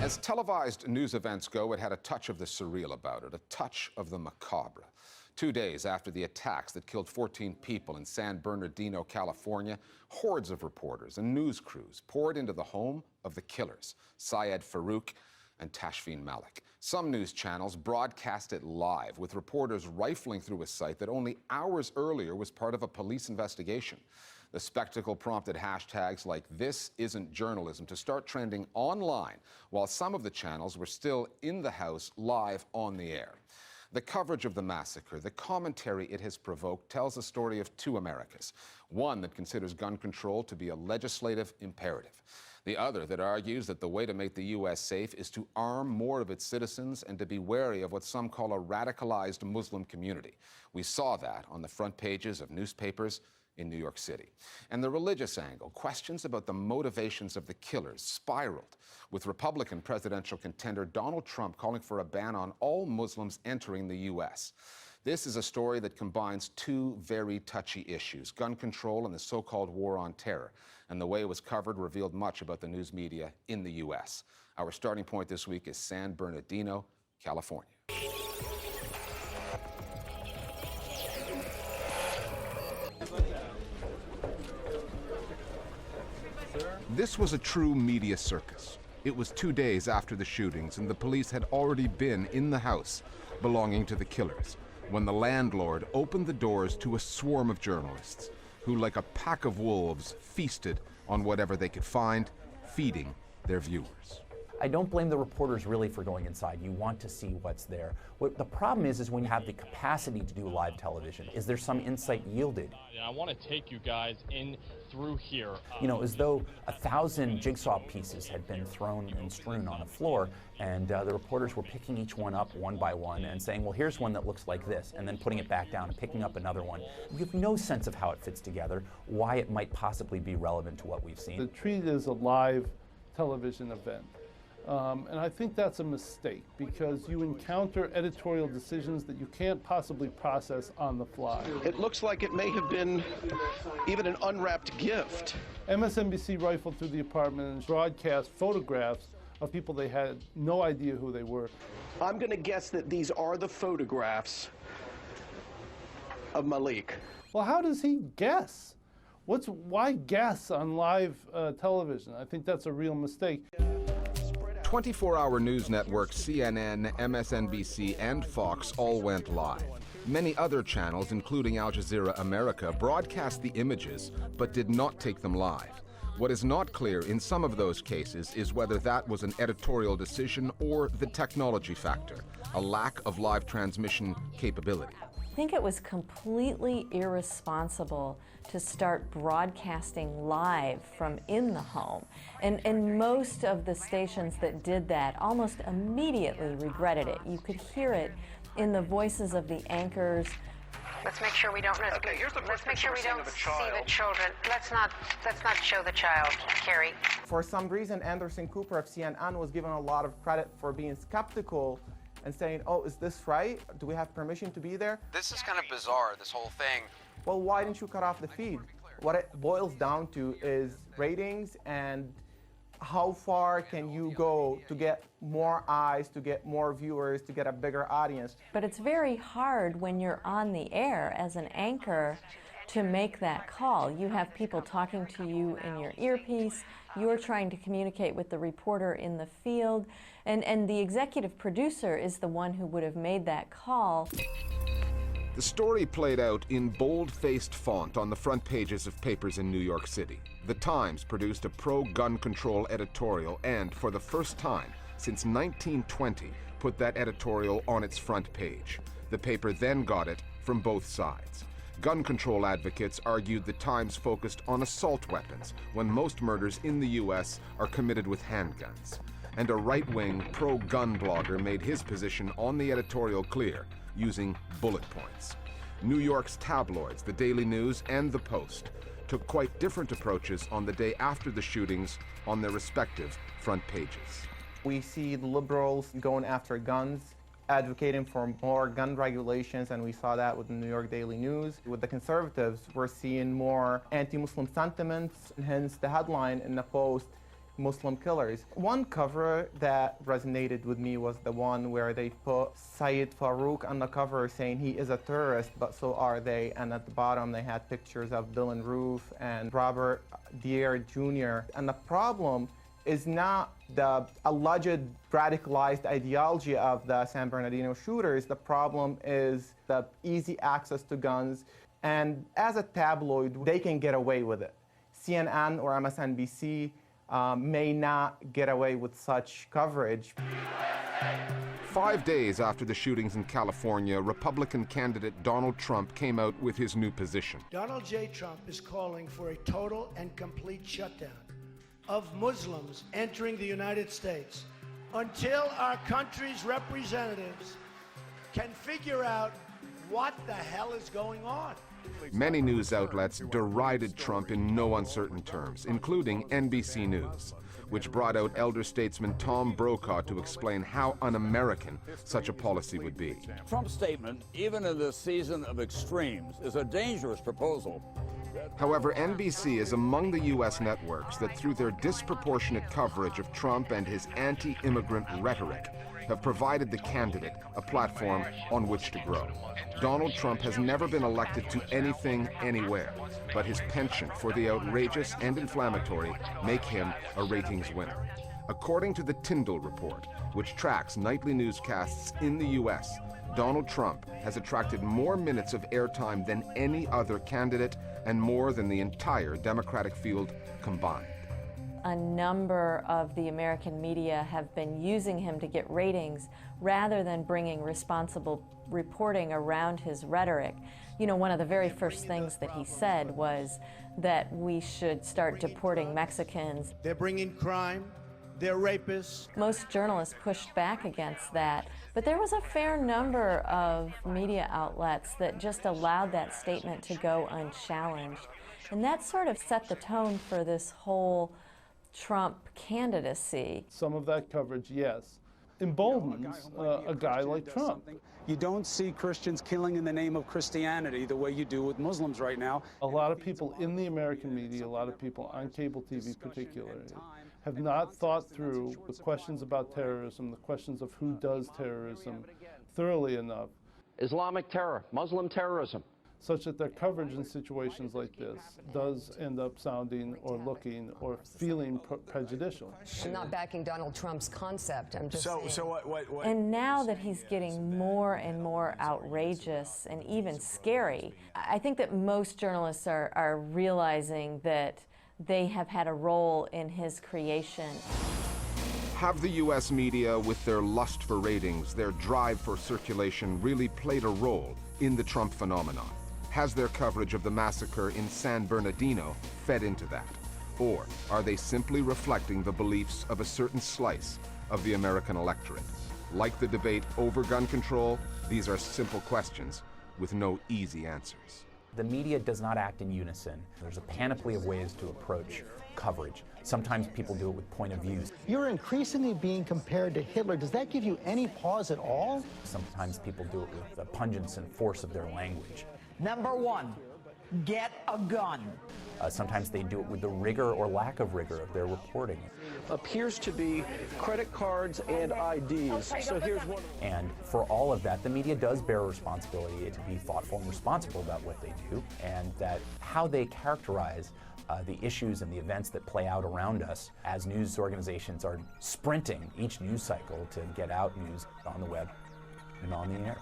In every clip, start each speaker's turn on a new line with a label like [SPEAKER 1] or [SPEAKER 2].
[SPEAKER 1] As televised news events go, it had a touch of the surreal about it, a touch of the macabre. 2 days after the attacks that killed 14 people in San Bernardino, California, hordes of reporters and news crews poured into the home of the killers, Syed, Farook, and Tashfeen, Malik. Some news channels broadcast it live, with reporters rifling through a site that only hours earlier was part of a police investigation. The spectacle prompted hashtags like "This Isn't Journalism" to start trending online, while some of the channels were still in the house live on the air. The coverage of the massacre, the commentary it has provoked, tells a story of two Americas. One that considers gun control to be a legislative imperative. The other that argues that the way to make the U.S. safe is to arm more of its citizens and to be wary of what some call a radicalized Muslim community. We saw that on the front pages of newspapers in New York City. And the religious angle, questions about the motivations of the killers, spiraled, with Republican presidential contender Donald Trump calling for a ban on all Muslims entering the U.S. This is a story that combines two very touchy issues, gun control and the so-called war on terror. And the way it was covered revealed much about the news media in the U.S. Our starting point this week is San Bernardino, California. This was a true media circus. It was 2 days after the shootings, and the police had already been in the house belonging to the killers, when the landlord opened the doors to a swarm of journalists who, like a pack of wolves, feasted on whatever they could find, feeding their viewers.
[SPEAKER 2] I don't blame the reporters really for going inside. You want to see what's there. What the problem is when you have the capacity to do live television. Is there some insight yielded?
[SPEAKER 3] I want to take you guys in through here.
[SPEAKER 2] You know, as though 1,000 jigsaw pieces had been thrown and strewn on the floor, and the reporters were picking each one up one by one and saying, well, here's one that looks like this, and then putting it back down and picking up another one. You have no sense of how it fits together, why it might possibly be relevant to what we've seen.
[SPEAKER 4] The treat is a live television event. And I think that's a mistake, because you encounter editorial decisions that you can't possibly process on the fly.
[SPEAKER 5] It looks like it may have been even an unwrapped gift.
[SPEAKER 4] MSNBC rifled through the apartment and broadcast photographs of people they had no idea who they were.
[SPEAKER 5] I'm going to guess that these are the photographs of Malik.
[SPEAKER 4] Well, how does he guess? Why guess on live television? I think that's a real mistake.
[SPEAKER 1] 24-hour news networks CNN, MSNBC, and Fox all went live. Many other channels, including Al Jazeera America, broadcast the images, but did not take them live. What is not clear in some of those cases is whether that was an editorial decision or the technology factor, a lack of live transmission capability.
[SPEAKER 6] I think it was completely irresponsible to start broadcasting live from in the home. And most of the stations that did that almost immediately regretted it. You could hear it in the voices of the anchors.
[SPEAKER 7] Let's make sure we don't risk.
[SPEAKER 5] Okay, here's the
[SPEAKER 7] Let's make sure we don't see
[SPEAKER 5] child.
[SPEAKER 7] the children. Let's not show the child, Carrie.
[SPEAKER 8] For some reason, Anderson Cooper of CNN was given a lot of credit for being skeptical and saying, oh, is this right? Do we have permission to be there?
[SPEAKER 9] This is kind of bizarre, this whole thing.
[SPEAKER 8] Well, why didn't you cut off the feed? What it boils down to is ratings and how far can you go to get more eyes, to get more viewers, to get a bigger audience.
[SPEAKER 6] But it's very hard when you're on the air as an anchor to make that call. You have people talking to you in your earpiece, you're trying to communicate with the reporter in the field, and the executive producer is the one who would have made that call.
[SPEAKER 1] The story played out in bold-faced font on the front pages of papers in New York City. The Times produced a pro-gun control editorial and, for the first time since 1920, put that editorial on its front page. The paper then got it from both sides. Gun control advocates argued the Times focused on assault weapons when most murders in the U.S. are committed with handguns. And a right-wing pro-gun blogger made his position on the editorial clear, using bullet points. New York's tabloids, the Daily News and the Post, took quite different approaches on the day after the shootings on their respective front pages.
[SPEAKER 8] We see the liberals going after guns, advocating for more gun regulations, and we saw that with the New York Daily News. With the conservatives, we're seeing more anti-Muslim sentiments, and hence the headline in the Post, Muslim killers. One cover that resonated with me was the one where they put Syed Farook on the cover saying he is a terrorist, but so are they. And at the bottom they had pictures of Dylan Roof and Robert Deere Jr. And the problem is not the alleged radicalized ideology of the San Bernardino shooters. The problem is the easy access to guns. And as a tabloid, they can get away with it. CNN or MSNBC may not get away with such coverage.
[SPEAKER 1] 5 days after the shootings in California, Republican candidate Donald Trump came out with his new position.
[SPEAKER 10] Donald J. Trump is calling for a total and complete shutdown of Muslims entering the United States until our country's representatives can figure out what the hell is going on.
[SPEAKER 1] Many news outlets derided Trump in no uncertain terms, including NBC News, which brought out elder statesman Tom Brokaw to explain how un-American such a policy would be.
[SPEAKER 11] Trump's statement, even in this season of extremes, is a dangerous proposal.
[SPEAKER 1] However, NBC is among the U.S. networks that, through their disproportionate coverage of Trump and his anti-immigrant rhetoric, have provided the candidate a platform on which to grow. Donald Trump has never been elected to anything, anywhere, but his penchant for the outrageous and inflammatory make him a ratings winner. According to the Tyndall Report, which tracks nightly newscasts in the U.S., Donald Trump has attracted more minutes of airtime than any other candidate and more than the entire Democratic field combined.
[SPEAKER 6] A number of the American media have been using him to get ratings rather than bringing responsible reporting around his rhetoric. You know, one of the very first things that he said was that we should start deporting Mexicans.
[SPEAKER 10] They're bringing crime, they're rapists.
[SPEAKER 6] Most journalists pushed back against that, but there was a fair number of media outlets that just allowed that statement to go unchallenged. And that sort of set the tone for this whole Trump candidacy.
[SPEAKER 4] Some of that coverage, yes, emboldens a guy like Trump.
[SPEAKER 12] You don't see Christians killing in the name of Christianity the way you do with Muslims right now.
[SPEAKER 4] A lot of people in the American media, a lot of people on cable TV particularly, have not thought through the questions about terrorism, the questions of who does terrorism thoroughly enough.
[SPEAKER 5] Islamic terror, Muslim terrorism.
[SPEAKER 4] Such that their coverage in situations like this does end up sounding or looking or feeling prejudicial.
[SPEAKER 13] I'm not backing Donald Trump's concept. I'm just saying.
[SPEAKER 6] What? And now that he's getting more and more outrageous and even scary, I think that most journalists are realizing that they have had a role in his creation.
[SPEAKER 1] Have the U.S. media, with their lust for ratings, their drive for circulation, really played a role in the Trump phenomenon? Has their coverage of the massacre in San Bernardino fed into that? Or are they simply reflecting the beliefs of a certain slice of the American electorate? Like the debate over gun control, these are simple questions with no easy answers.
[SPEAKER 2] The media does not act in unison. There's a panoply of ways to approach coverage. Sometimes people do it with point of views.
[SPEAKER 14] You're increasingly being compared to Hitler. Does that give you any pause at all?
[SPEAKER 2] Sometimes people do it with the pungence and force of their language.
[SPEAKER 15] Number one, get a gun.
[SPEAKER 2] Sometimes they do it with the rigor or lack of rigor of their reporting.
[SPEAKER 5] Appears to be credit cards and IDs. So here's one.
[SPEAKER 2] And for all of that, the media does bear a responsibility to be thoughtful and responsible about what they do, and that how they characterize the issues and the events that play out around us as news organizations are sprinting each news cycle to get out news on the web and on the air.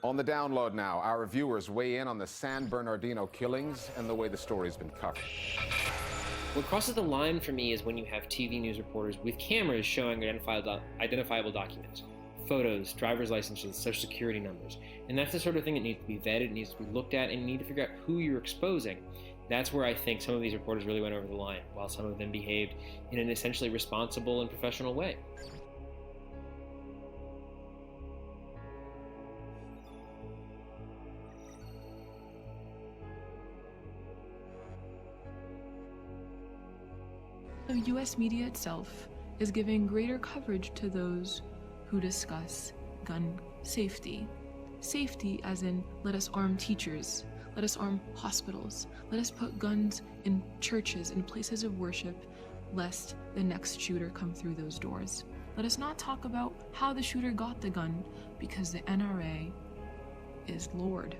[SPEAKER 1] On the download now, our viewers weigh in on the San Bernardino killings and the way the story's been covered.
[SPEAKER 16] What crosses the line for me is when you have TV news reporters with cameras showing identifiable documents, photos, driver's licenses, social security numbers. And that's the sort of thing that needs to be vetted, it needs to be looked at, and you need to figure out who you're exposing. That's where I think some of these reporters really went over the line, while some of them behaved in an essentially responsible and professional way.
[SPEAKER 17] The U.S. media itself is giving greater coverage to those who discuss gun safety. Safety as in, let us arm teachers, Let us arm hospitals. Let us put guns in churches and places of worship, lest the next shooter come through those doors. Let us not talk about how the shooter got the gun, because the NRA is Lord.